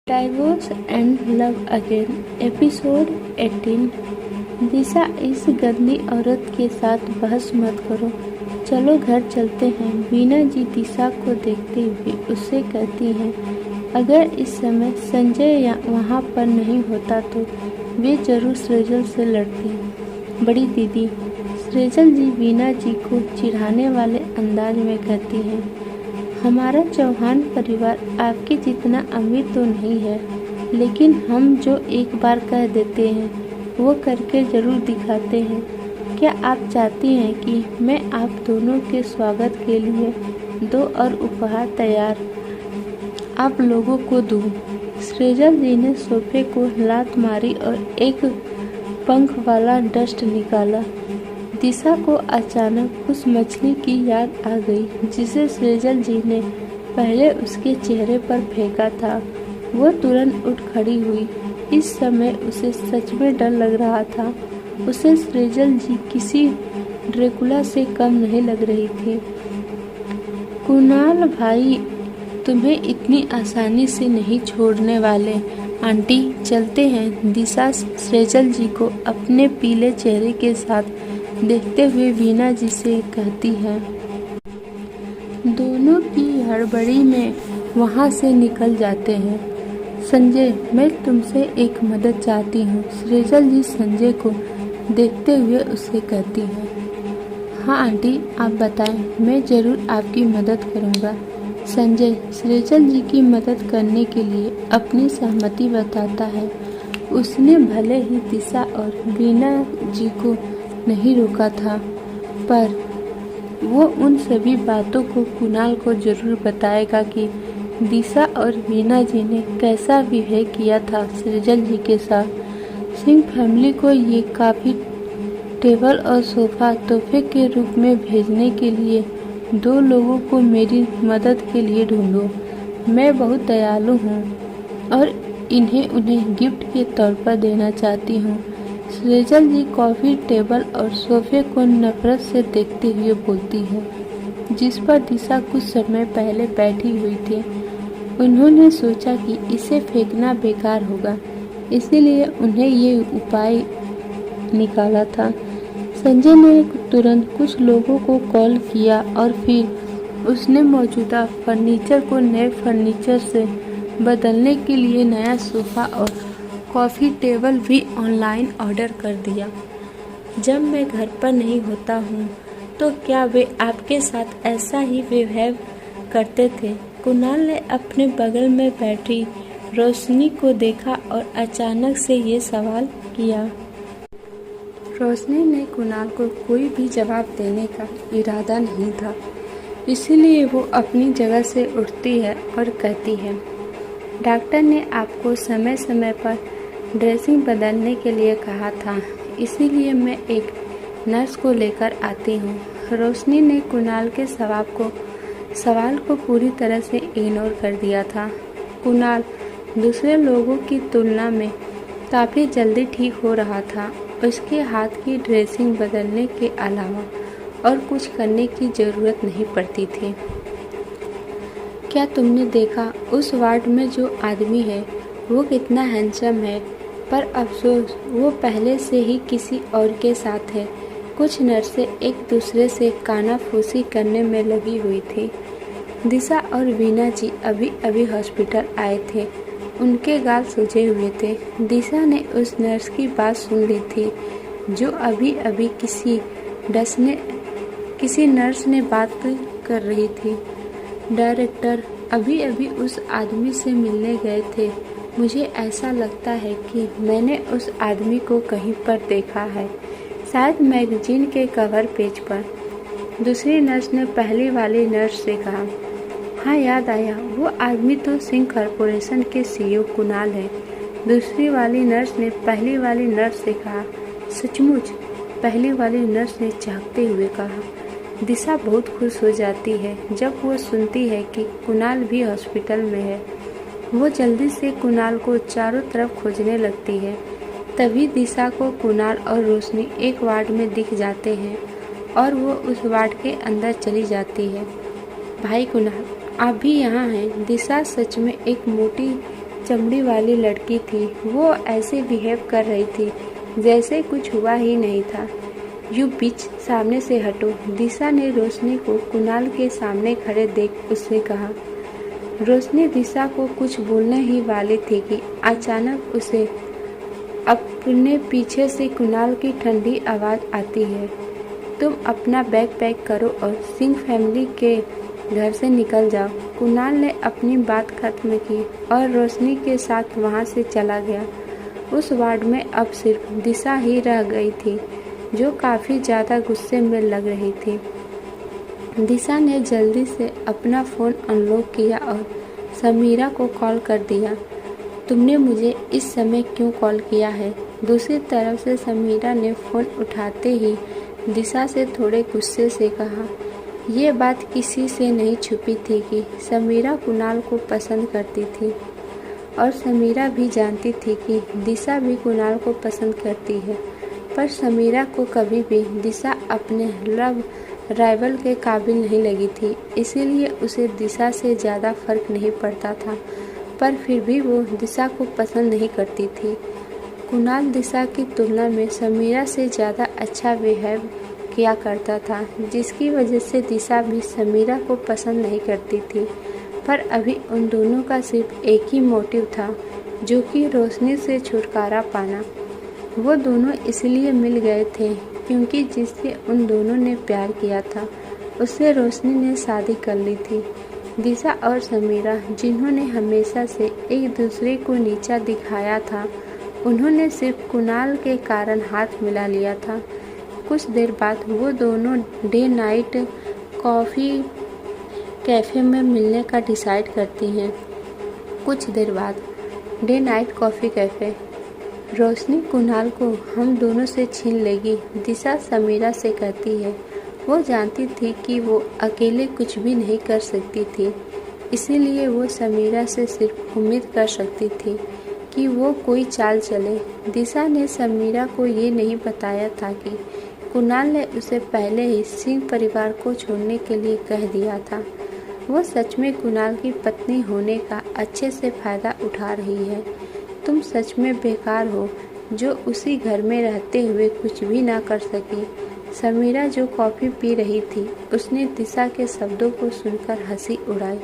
Divorce and love again episode 18। दिशा, इस गंदी औरत के साथ बहस मत करो, चलो घर चलते हैं। वीना जी दिशा को देखते हुए उससे कहती हैं, अगर इस समय संजय वहाँ पर नहीं होता तो वे जरूर सृजल से लड़ती। बड़ी दीदी, सृजल जी वीना जी को चिढ़ाने वाले अंदाज में कहती हैं, हमारा चौहान परिवार आपके जितना अमीर तो नहीं है, लेकिन हम जो एक बार कह देते हैं वो करके जरूर दिखाते हैं। क्या आप चाहती हैं कि मैं आप दोनों के स्वागत के लिए 2 और उपहार तैयार आप लोगों को दूं? सृजल जी ने सोफे को लात मारी और एक पंख वाला डस्ट निकाला। दिशा को अचानक उस मछली की याद आ गई जिसे सृजल जी ने पहले उसके चेहरे पर फेंका था। वो तुरंत उठ खड़ी हुई। इस समय उसे सच में डर लग रहा था। उसे सृजल जी किसी ड्रैकुला से कम नहीं लग रही थी। कुणाल भाई तुम्हें इतनी आसानी से नहीं छोड़ने वाले। आंटी चलते हैं। दिशा सृजल जी को अपने पीले चेहरे के साथ देखते हुए वीना जी से कहती है। दोनों की हड़बड़ी में वहाँ से निकल जाते हैं। संजय, मैं तुमसे एक मदद चाहती हूँ। सृजल जी संजय को देखते हुए उससे कहती है। हाँ आंटी, आप बताएं, मैं जरूर आपकी मदद करूँगा। संजय सृजल जी की मदद करने के लिए अपनी सहमति बताता है। उसने भले ही दिशा और वीना जी को नहीं रोका था, पर वो उन सभी बातों को कुणाल को जरूर बताएगा कि दिशा और वीना जी ने कैसा बिहेव किया था सृजल जी के साथ। सिंह फैमिली को ये काफ़ी टेबल और सोफा तोहफे के रूप में भेजने के लिए 2 लोगों को मेरी मदद के लिए ढूंढो। मैं बहुत दयालु हूँ और उन्हें गिफ्ट के तौर पर देना चाहती हूँ। सृजल जी कॉफ़ी टेबल और सोफे को नफरत से देखते हुए बोलती है, जिस पर दिशा कुछ समय पहले बैठी हुई थी। उन्होंने सोचा कि इसे फेंकना बेकार होगा, इसीलिए उन्हें ये उपाय निकाला था। संजय ने तुरंत कुछ लोगों को कॉल किया और फिर उसने मौजूदा फर्नीचर को नए फर्नीचर से बदलने के लिए नया सोफा और कॉफ़ी टेबल भी ऑनलाइन ऑर्डर कर दिया। जब मैं घर पर नहीं होता हूँ तो क्या वे आपके साथ ऐसा ही व्यवहार करते थे? कुणाल ने अपने बगल में बैठी रोशनी को देखा और अचानक से ये सवाल किया। रोशनी ने कुणाल को कोई भी जवाब देने का इरादा नहीं था, इसीलिए वो अपनी जगह से उठती है और कहती है, डॉक्टर ने आपको समय समय पर ड्रेसिंग बदलने के लिए कहा था, इसीलिए मैं एक नर्स को लेकर आती हूँ। रोशनी ने कुणाल के सवाल को पूरी तरह से इग्नोर कर दिया था। कुणाल दूसरे लोगों की तुलना में काफ़ी जल्दी ठीक हो रहा था। उसके हाथ की ड्रेसिंग बदलने के अलावा और कुछ करने की ज़रूरत नहीं पड़ती थी। क्या तुमने देखा उस वार्ड में जो आदमी है वो कितना हैंडसम है, पर अफसोस वो पहले से ही किसी और के साथ है। कुछ नर्सें एक दूसरे से कानाफूसी करने में लगी हुई थी। दिशा और वीना जी अभी अभी हॉस्पिटल आए थे। उनके गाल सूजे हुए थे। दिशा ने उस नर्स की बात सुन ली थी जो अभी अभी किसी नर्स ने बात कर रही थी। डायरेक्टर अभी अभी उस आदमी से मिलने गए थे। मुझे ऐसा लगता है कि मैंने उस आदमी को कहीं पर देखा है, शायद मैगजीन के कवर पेज पर। दूसरी नर्स ने पहली वाली नर्स से कहा। हाँ याद आया, वो आदमी तो सिंह कॉरपोरेशन के सीईओ कुणाल है। दूसरी वाली नर्स ने पहली वाली नर्स से कहा। सचमुच? पहली वाली नर्स ने झांकते हुए कहा। दिशा बहुत खुश हो जाती है जब वो सुनती है कि कुणाल भी हॉस्पिटल में है। वो जल्दी से कुणाल को चारों तरफ खोजने लगती है। तभी दिशा को कुणाल और रोशनी एक वार्ड में दिख जाते हैं और वो उस वार्ड के अंदर चली जाती है। भाई कुणाल, आप भी यहाँ हैं? दिशा सच में एक मोटी चमड़ी वाली लड़की थी। वो ऐसे बिहेव कर रही थी जैसे कुछ हुआ ही नहीं था। यू बीच सामने से हटो। दिशा ने रोशनी को कुणाल के सामने खड़े देख उससे कहा। रोशनी दिशा को कुछ बोलने ही वाली थी कि अचानक उसे अपने पीछे से कुणाल की ठंडी आवाज़ आती है, तुम अपना बैग पैक करो और सिंह फैमिली के घर से निकल जाओ। कुणाल ने अपनी बात खत्म की और रोशनी के साथ वहां से चला गया। उस वार्ड में अब सिर्फ दिशा ही रह गई थी, जो काफ़ी ज़्यादा गुस्से में लग रही थी। दिशा ने जल्दी से अपना फ़ोन अनलॉक किया और समीरा को कॉल कर दिया। तुमने मुझे इस समय क्यों कॉल किया है? दूसरी तरफ से समीरा ने फ़ोन उठाते ही दिशा से थोड़े गुस्से से कहा। ये बात किसी से नहीं छुपी थी कि समीरा कुणाल को पसंद करती थी और समीरा भी जानती थी कि दिशा भी कुणाल को पसंद करती है, पर समीरा को कभी भी दिशा अपने लव राइवल के काबिल नहीं लगी थी, इसीलिए उसे दिशा से ज़्यादा फर्क नहीं पड़ता था। पर फिर भी वो दिशा को पसंद नहीं करती थी। कुणाल दिशा की तुलना में समीरा से ज़्यादा अच्छा बिहेव किया करता था, जिसकी वजह से दिशा भी समीरा को पसंद नहीं करती थी। पर अभी उन दोनों का सिर्फ एक ही मोटिव था, जो कि रोशनी से छुटकारा पाना। वो दोनों इसलिए मिल गए थे क्योंकि जिससे उन दोनों ने प्यार किया था उससे रोशनी ने शादी कर ली थी। दिशा और समीरा, जिन्होंने हमेशा से एक दूसरे को नीचा दिखाया था, उन्होंने सिर्फ कुणाल के कारण हाथ मिला लिया था। कुछ देर बाद वो दोनों डे नाइट कॉफ़ी कैफ़े में मिलने का डिसाइड करती हैं। कुछ देर बाद डे नाइट कॉफ़ी कैफ़े। रोशनी कुणाल को हम दोनों से छीन लेगी, दिशा समीरा से कहती है। वो जानती थी कि वो अकेले कुछ भी नहीं कर सकती थी, इसीलिए वो समीरा से सिर्फ उम्मीद कर सकती थी कि वो कोई चाल चले। दिशा ने समीरा को ये नहीं बताया था कि कुणाल ने उसे पहले ही सिंह परिवार को छोड़ने के लिए कह दिया था। वो सच में कुणाल की पत्नी होने का अच्छे से फ़ायदा उठा रही है। तुम सच में बेकार हो, जो उसी घर में रहते हुए कुछ भी ना कर सकी। समीरा जो कॉफ़ी पी रही थी, उसने दिशा के शब्दों को सुनकर हंसी उड़ाई।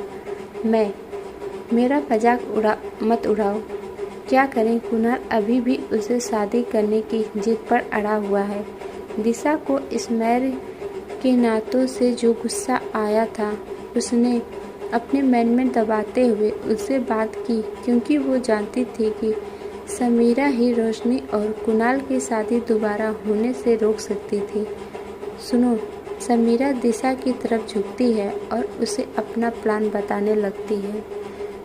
मेरा मजाक मत उड़ाओ। क्या करें, कुणाल अभी भी उसे शादी करने की जिद पर अड़ा हुआ है। दिशा को स्मैर के नातों से जो गुस्सा आया था, उसने अपने मन में दबाते हुए उससे बात की, क्योंकि वो जानती थी कि समीरा ही रोशनी और कुणाल की शादी दोबारा होने से रोक सकती थी। सुनो, समीरा दिशा की तरफ झुकती है और उसे अपना प्लान बताने लगती है।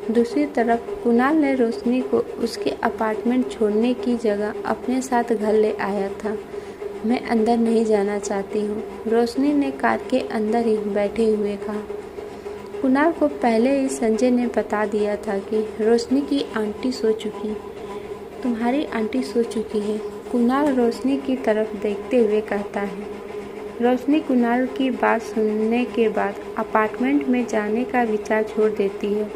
दूसरी तरफ कुणाल ने रोशनी को उसके अपार्टमेंट छोड़ने की जगह अपने साथ घर ले आया था। मैं अंदर नहीं जाना चाहती हूँ, रोशनी ने कार के अंदर ही बैठे हुए कहा। कुणाल को पहले ही संजय ने बता दिया था कि रोशनी की आंटी सो चुकी। तुम्हारी आंटी सो चुकी है, कुणाल रोशनी की तरफ देखते हुए कहता है। रोशनी कुणाल की बात सुनने के बाद अपार्टमेंट में जाने का विचार छोड़ देती है,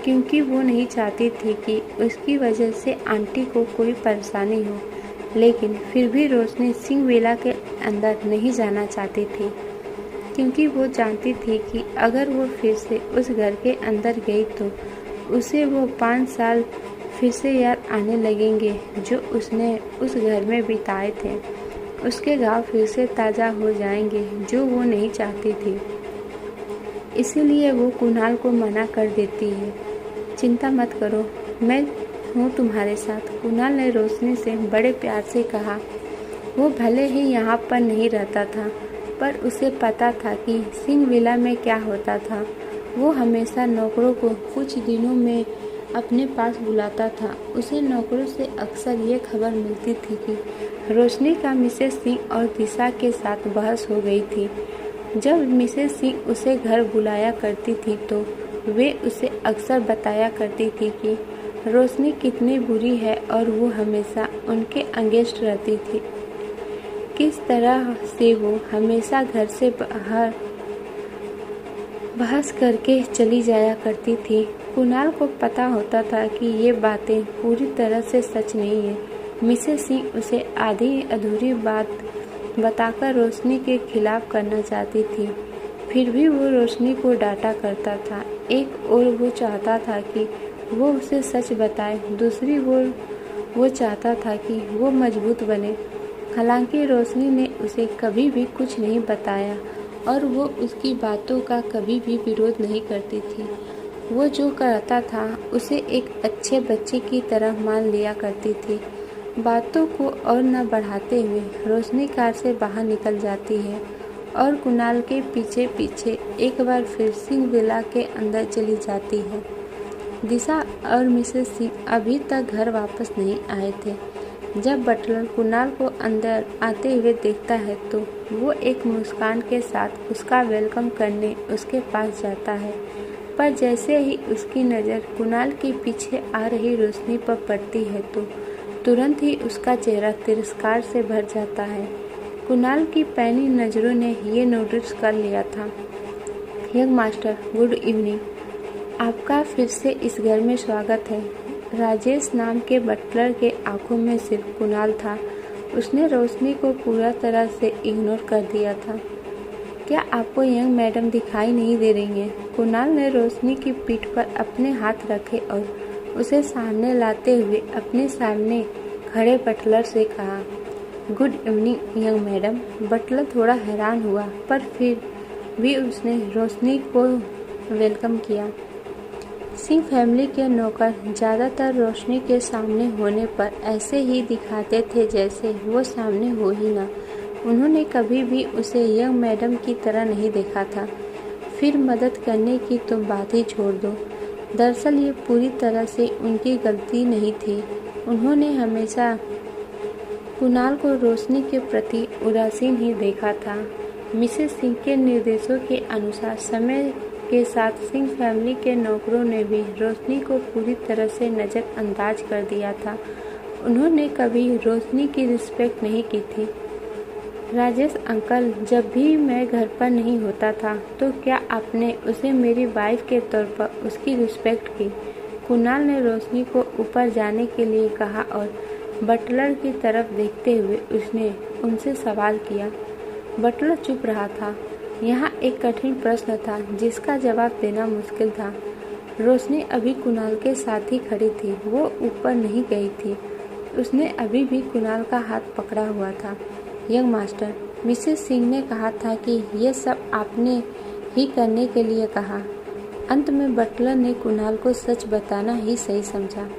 क्योंकि वो नहीं चाहती थी कि उसकी वजह से आंटी को कोई परेशानी हो। लेकिन फिर भी रोशनी सिंह विला के अंदर नहीं जाना चाहती थी, क्योंकि वो जानती थी कि अगर वो फिर से उस घर के अंदर गई तो उसे वो 5 साल फिर से याद आने लगेंगे जो उसने उस घर में बिताए थे। उसके घाव फिर से ताज़ा हो जाएंगे, जो वो नहीं चाहती थी। इसीलिए वो कुणाल को मना कर देती है। चिंता मत करो, मैं हूँ तुम्हारे साथ, कुणाल ने रोशनी से बड़े प्यार से कहा। वो भले ही यहाँ पर नहीं रहता था, पर उसे पता था कि सिंह विला में क्या होता था। वो हमेशा नौकरों को कुछ दिनों में अपने पास बुलाता था। उसे नौकरों से अक्सर ये खबर मिलती थी कि रोशनी का मिसेस सिंह और दिशा के साथ बहस हो गई थी। जब मिसेस सिंह उसे घर बुलाया करती थी तो वे उसे अक्सर बताया करती थी कि रोशनी कितनी बुरी है और वो हमेशा उनके अगेंस्ट रहती थी। किस तरह से वो हमेशा घर से बाहर बहस करके चली जाया करती थी। कुणाल को पता होता था कि ये बातें पूरी तरह से सच नहीं है। मिसेस सिंह उसे आधी अधूरी बात बताकर रोशनी के खिलाफ करना चाहती थी, फिर भी वो रोशनी को डांटा करता था। एक ओर वो चाहता था कि वो उसे सच बताए, दूसरी ओर वो चाहता था कि वो मजबूत बने। हालांकि रोशनी ने उसे कभी भी कुछ नहीं बताया और वो उसकी बातों का कभी भी विरोध नहीं करती थी। वो जो करता था उसे एक अच्छे बच्चे की तरह मान लिया करती थी। बातों को और न बढ़ाते हुए रोशनी कार से बाहर निकल जाती है और कुणाल के पीछे पीछे एक बार फिर सिंह विला के अंदर चली जाती है। दिशा और मिसेस सिंह अभी तक घर वापस नहीं आए थे। जब बटलर कुणाल को अंदर आते हुए देखता है तो वो एक मुस्कान के साथ उसका वेलकम करने उसके पास जाता है, पर जैसे ही उसकी नज़र कुणाल के पीछे आ रही रोशनी पर पड़ती है तो तुरंत ही उसका चेहरा तिरस्कार से भर जाता है। कुणाल की पैनी नज़रों ने ये नोटिस कर लिया था। Young master, good evening. आपका फिर से इस घर में स्वागत है। राजेश नाम के बटलर के आंखों में सिर्फ कुणाल था। उसने रोशनी को पूरा तरह से इग्नोर कर दिया था। क्या आपको यंग मैडम दिखाई नहीं दे रही हैं? कुणाल ने रोशनी की पीठ पर अपने हाथ रखे और उसे सामने लाते हुए अपने सामने खड़े बटलर से कहा, good evening young madam. Butler थोड़ा हैरान हुआ, पर फिर भी उसने रोशनी को वेलकम किया। सिंह फैमिली के नौकर ज़्यादातर रोशनी के सामने होने पर ऐसे ही दिखाते थे जैसे वो सामने हो ही ना। उन्होंने कभी भी उसे यंग मैडम की तरह नहीं देखा था। फिर मदद करने की तो बात ही छोड़ दो। दरअसल ये पूरी तरह से उनकी गलती नहीं थी। उन्होंने हमेशा कुणाल को रोशनी के प्रति उदासीन ही देखा था। मिसेस सिंह के निर्देशों के अनुसार समय के साथ सिंह फैमिली के नौकरों ने भी रोशनी को पूरी तरह से नज़रअंदाज कर दिया था। उन्होंने कभी रोशनी की रिस्पेक्ट नहीं की थी। राजेश अंकल, जब भी मैं घर पर नहीं होता था तो क्या आपने उसे मेरी वाइफ के तौर पर उसकी रिस्पेक्ट की? कुणाल ने रोशनी को ऊपर जाने के लिए कहा और बटलर की तरफ देखते हुए उसने उनसे सवाल किया। बटलर चुप रहा था। यहाँ एक कठिन प्रश्न था जिसका जवाब देना मुश्किल था। रोशनी अभी कुणाल के साथ ही खड़ी थी, वो ऊपर नहीं गई थी। उसने अभी भी कुणाल का हाथ पकड़ा हुआ था। यंग मास्टर, मिसेस सिंह ने कहा था कि ये सब आपने ही करने के लिए कहा। अंत में बटलर ने कुणाल को सच बताना ही सही समझा।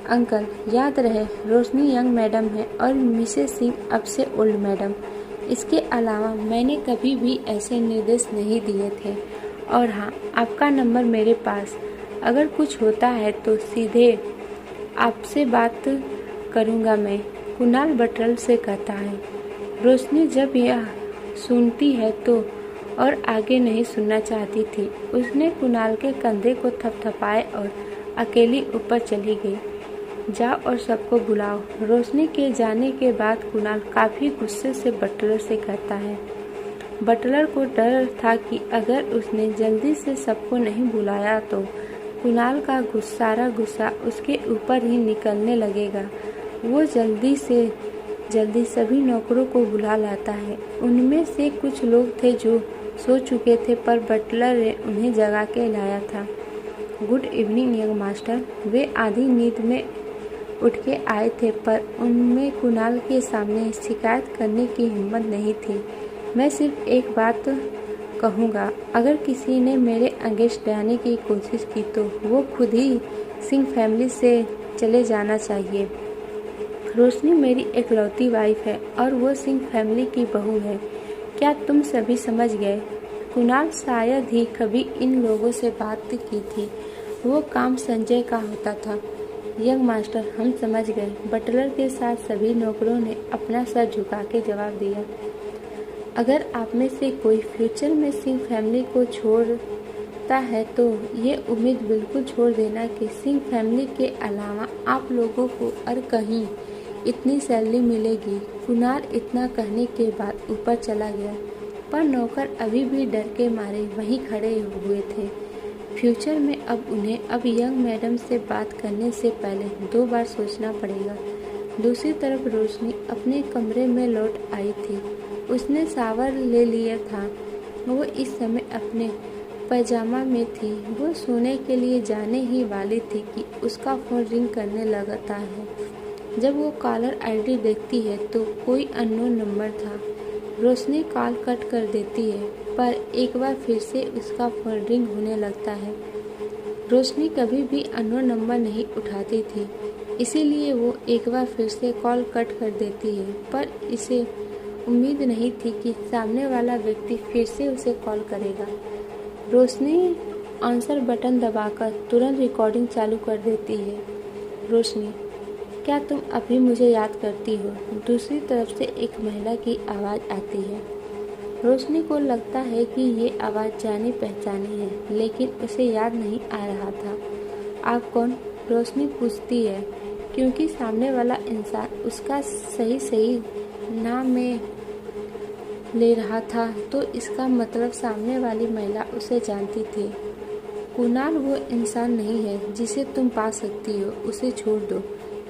अंकल, याद रहे रोशनी यंग मैडम है और मिसेस सिंह अब से ओल्ड मैडम। इसके अलावा मैंने कभी भी ऐसे निर्देश नहीं दिए थे। और हाँ, आपका नंबर मेरे पास। अगर कुछ होता है तो सीधे आपसे बात करूँगा मैं, कुणाल बटलर से कहता है। रोशनी जब यह सुनती है तो और आगे नहीं सुनना चाहती थी। उसने कुणाल के कंधे को थपथपाए और अकेली ऊपर चली गई। जाओ और सबको बुलाओ। रोशनी के जाने के बाद कुणाल काफ़ी गुस्से से बटलर से कहता है। बटलर को डर था कि अगर उसने जल्दी से सबको नहीं बुलाया तो कुणाल का सारा गुस्सा उसके ऊपर ही निकलने लगेगा। वो जल्दी से जल्दी सभी नौकरों को बुला लाता है। उनमें से कुछ लोग थे जो सो चुके थे, पर बटलर ने उन्हें जगा के लाया था। Good evening young master. वे आधी नींद में उठ के आए थे, पर उनमें कुणाल के सामने शिकायत करने की हिम्मत नहीं थी। मैं सिर्फ एक बात कहूँगा, अगर किसी ने मेरे अगेंस्ट जाने की कोशिश की तो वो खुद ही सिंह फैमिली से चले जाना चाहिए। रोशनी मेरी एकलौती वाइफ है और वो सिंह फैमिली की बहू है। क्या तुम सभी समझ गए? कुणाल शायद ही कभी इन लोगों से बात की थी। वो काम संजय का होता था। यंग मास्टर, हम समझ गए। बटलर के साथ सभी नौकरों ने अपना सर झुका के जवाब दिया। अगर आप में से कोई फ्यूचर में सिंह फैमिली को छोड़ता है तो ये उम्मीद बिल्कुल छोड़ देना कि सिंह फैमिली के अलावा आप लोगों को और कहीं इतनी सैलरी मिलेगी। कुणाल इतना कहने के बाद ऊपर चला गया। पर नौकर अभी भी डर के मारे वहीं खड़े हुए थे। फ्यूचर में अब उन्हें यंग मैडम से बात करने से पहले 2 बार सोचना पड़ेगा। दूसरी तरफ रोशनी अपने कमरे में लौट आई थी। उसने शावर ले लिया था। वो इस समय अपने पैजामा में थी। वो सोने के लिए जाने ही वाली थी कि उसका फ़ोन रिंग करने लगता है। जब वो कॉलर आईडी देखती है तो कोई अननोन नंबर था। रोशनी कॉल कट कर देती है, पर एक बार फिर से उसका फ़ोन रिंग होने लगता है। रोशनी कभी भी अननोन नंबर नहीं उठाती थी, इसीलिए वो एक बार फिर से कॉल कट कर देती है, पर इसे उम्मीद नहीं थी कि सामने वाला व्यक्ति फिर से उसे कॉल करेगा। रोशनी आंसर बटन दबाकर तुरंत रिकॉर्डिंग चालू कर देती है। रोशनी, क्या तुम अभी मुझे याद करती हो? दूसरी तरफ से एक महिला की आवाज़ आती है। रोशनी को लगता है कि ये आवाज़ जानी पहचानी है, लेकिन उसे याद नहीं आ रहा था। आप कौन? रोशनी पूछती है, क्योंकि सामने वाला इंसान उसका सही नाम में ले रहा था, तो इसका मतलब सामने वाली महिला उसे जानती थी। कुणाल वो इंसान नहीं है जिसे तुम पा सकती हो, उसे छोड़ दो।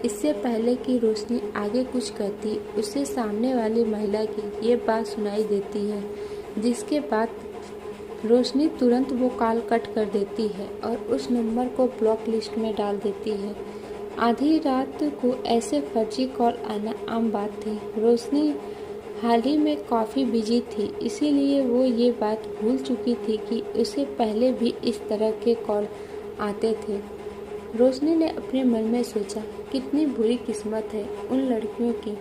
इससे पहले कि रोशनी आगे कुछ कहती, उसे सामने वाली महिला की ये बात सुनाई देती है, जिसके बाद रोशनी तुरंत वो कॉल कट कर देती है और उस नंबर को ब्लॉक लिस्ट में डाल देती है। आधी रात को ऐसे फर्जी कॉल आना आम बात थी। रोशनी हाल ही में काफ़ी बिजी थी, इसीलिए वो ये बात भूल चुकी थी कि उसे पहले भी इस तरह के कॉल आते थे। रोशनी ने अपने मन में सोचा, कितनी बुरी किस्मत है उन लड़कियों की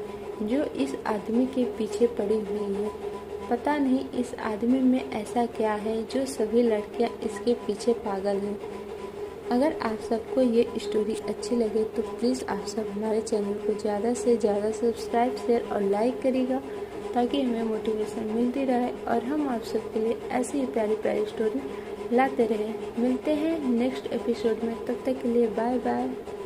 जो इस आदमी के पीछे पड़ी हुई है। पता नहीं इस आदमी में ऐसा क्या है जो सभी लड़कियां इसके पीछे पागल हैं। अगर आप सबको ये स्टोरी अच्छी लगे तो प्लीज़ आप सब हमारे चैनल को ज़्यादा से ज़्यादा सब्सक्राइब, शेयर और लाइक करिएगा, ताकि हमें मोटिवेशन मिलती रहे और हम आप सबके लिए ऐसी प्यारी प्यारी स्टोरी लाते रहें। मिलते हैं नेक्स्ट एपिसोड में, तब तक के लिए बाय बाय।